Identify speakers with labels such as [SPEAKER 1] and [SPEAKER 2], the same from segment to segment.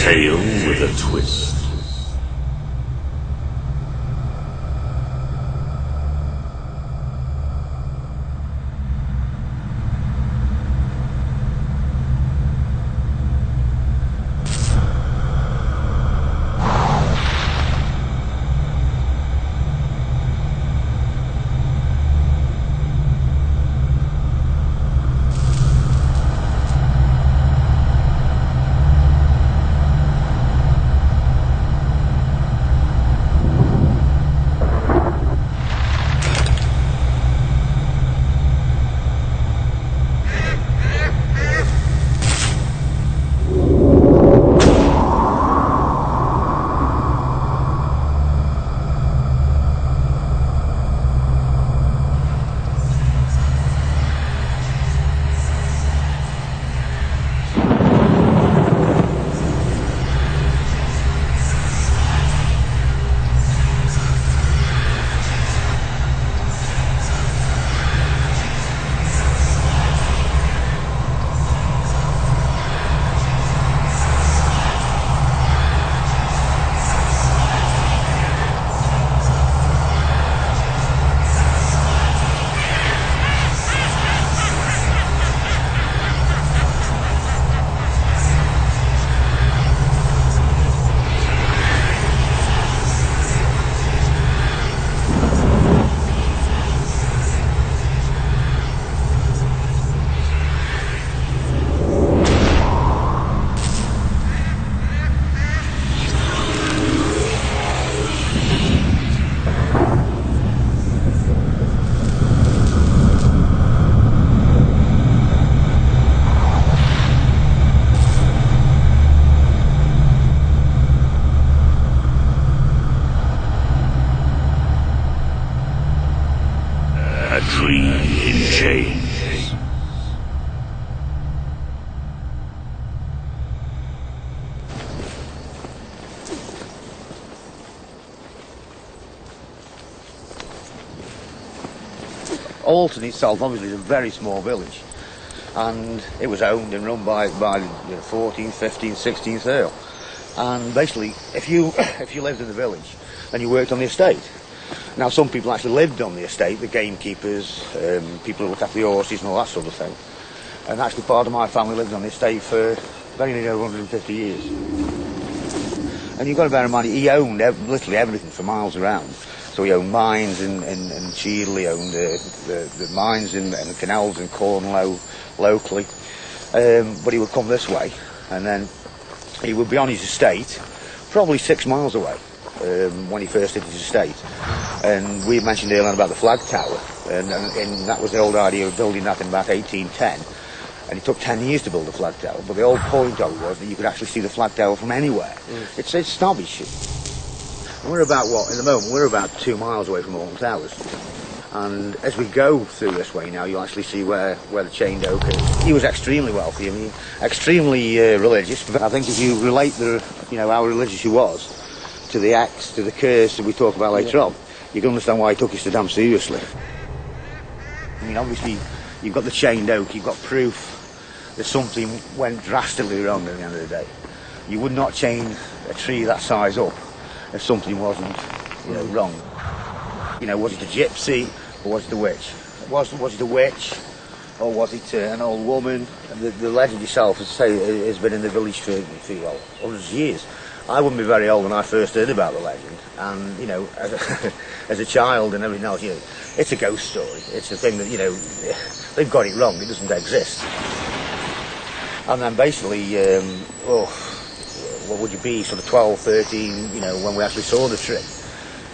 [SPEAKER 1] tale with a twist. A dream in chains.
[SPEAKER 2] Alton itself obviously is a very small village, and it was owned and run by the 14th, 15th, 16th Earl. And basically, if you lived in the village, then you worked on the estate. Now, some people actually lived on the estate, the gamekeepers, people who looked after the horses and all that sort of thing. And actually part of my family lived on the estate for very nearly over 150 years. And you've got to bear in mind, he owned literally everything for miles around. So he owned mines in Cheadle, he owned the mines and the canals in Cornlow locally. But he would come this way, and then he would be on his estate, probably 6 miles away. When he first did his estate, and we mentioned earlier about the flag tower, and that was the old idea of building that in about 1810, and it took 10 years to build the flag tower, but the whole point of it was that you could actually see the flag tower from anywhere. It's snobbish. We're about, in the moment, we're about 2 miles away from Alton Towers, and as we go through this way now, you'll actually see where the chained oak is. He was extremely wealthy, I mean, extremely religious, but I think if you relate how religious he was to the axe, to the curse that we talk about later on, you can understand why he took it so damn seriously. I mean, obviously, you've got the chained oak, you've got proof that something went drastically wrong at the end of the day. You would not chain a tree that size up if something wasn't, wrong. Was it a gypsy or was it a witch? Was it a witch or was it an old woman? The legend itself, as I say, has been in the village for hundreds of years. I wouldn't be very old when I first heard about the legend, and as a child and everything else, it's a ghost story. It's a thing that they've got it wrong. It doesn't exist. And then basically, what would you be, sort of 12, 13, when we actually saw the tree,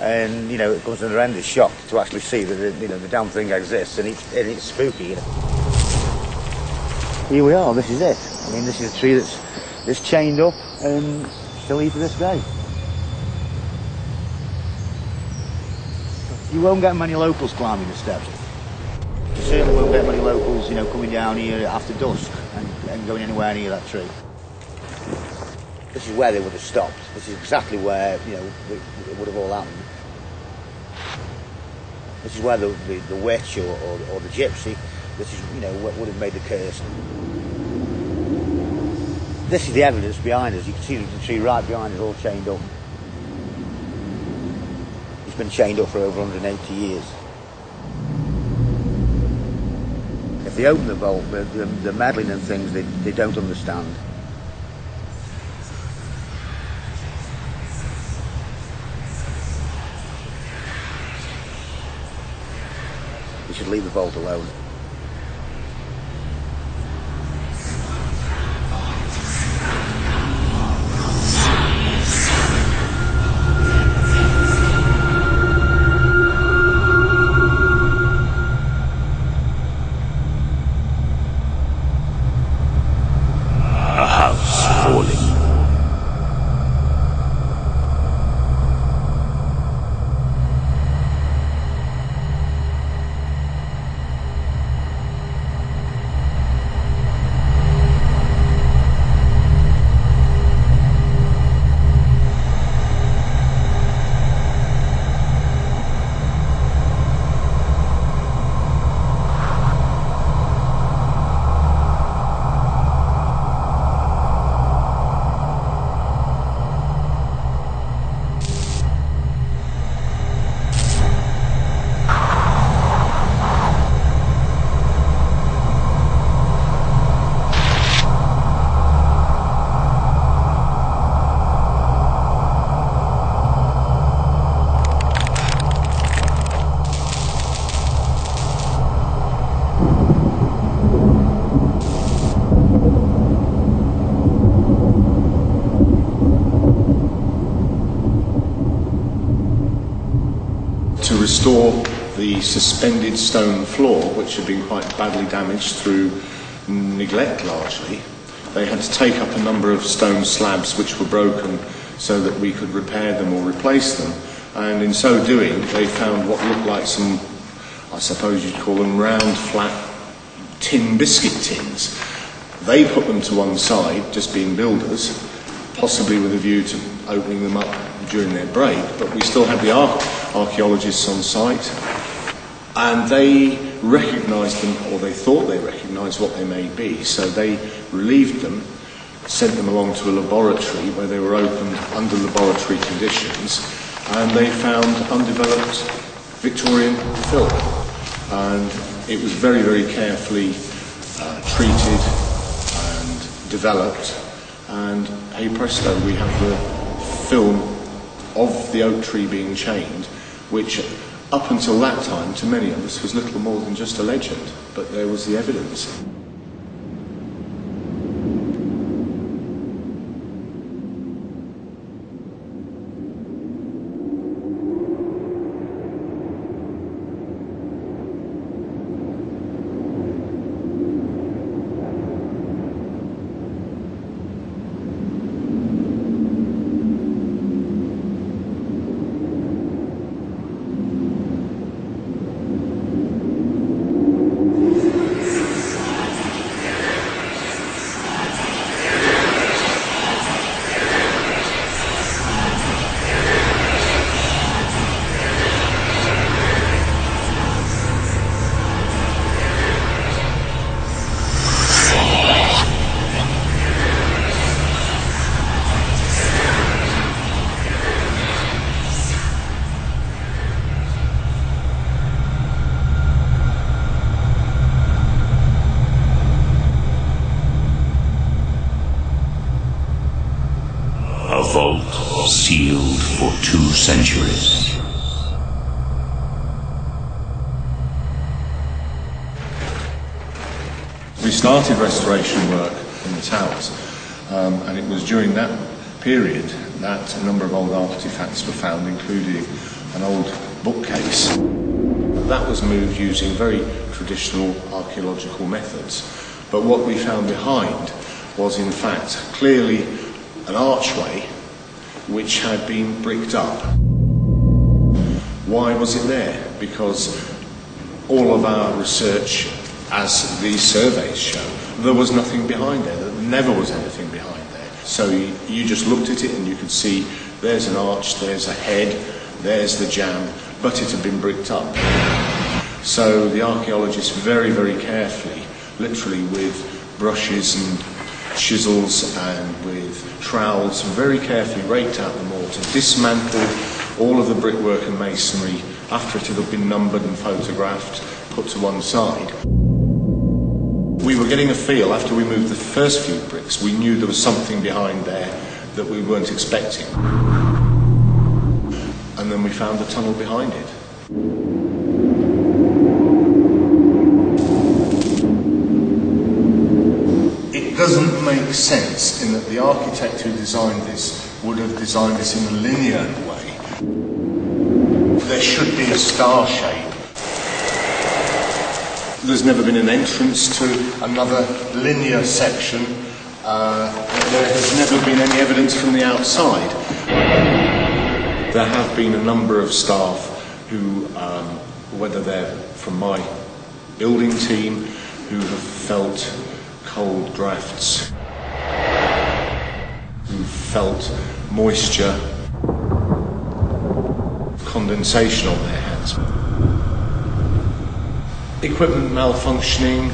[SPEAKER 2] and it comes to an horrendous shock to actually see that the damn thing exists, and it's spooky. Here we are. This is it. I mean, this is a tree that's chained up and still here to this day. You won't get many locals climbing the steps. You certainly won't get many locals, coming down here after dusk and going anywhere near that tree. This is where they would have stopped. This is exactly where, it would have all happened. This is where the witch or the gypsy, this is, what would have made the curse. This is the evidence behind us. You can see the tree right behind us all chained up. It's been chained up for over 180 years. If they open the vault, the meddling and things they don't understand. You should leave the vault alone.
[SPEAKER 1] A house falling.
[SPEAKER 3] To restore the suspended stone floor, which had been quite badly damaged through neglect largely, they had to take up a number of stone slabs which were broken so that we could repair them or replace them. And in so doing, they found what looked like some, I suppose you'd call them round, flat tin biscuit tins. They put them to one side, just being builders, possibly with a view to opening them up during their break, but we still had the archaeologists on site, and they recognised them, or they thought they recognised what they may be, so they relieved them, sent them along to a laboratory where they were opened under laboratory conditions, and they found undeveloped Victorian film, and it was very, very carefully treated and developed, and hey presto, we have the film of the oak tree being chained, which up until that time to many of us was little more than just a legend, but there was the evidence.
[SPEAKER 1] A vault sealed for 2 centuries.
[SPEAKER 3] We started restoration work in the towers, and it was during that period that a number of old artefacts were found, including an old bookcase. That was moved using very traditional archaeological methods, but what we found behind was in fact clearly an archway which had been bricked up. Why was it there? Because all of our research, as these surveys show, there was nothing behind there. There never was anything behind there. So you just looked at it and you could see there's an arch, there's a head, there's the jamb, but it had been bricked up. So the archaeologists very, very carefully, literally with brushes and chisels and with trowels, very carefully raked out the mortar, dismantled all of the brickwork and masonry after it had been numbered and photographed, put to one side. We were getting a feel, after we moved the first few bricks, we knew there was something behind there that we weren't expecting. And then we found the tunnel behind it. It doesn't make sense in that the architect who designed this would have designed this in a linear way. There should be a star shape. There's never been an entrance to another linear section. There has never been any evidence from the outside. There have been a number of staff who, whether they're from my building team, who have felt cold drafts, who felt moisture, condensation on their hands, equipment malfunctioning.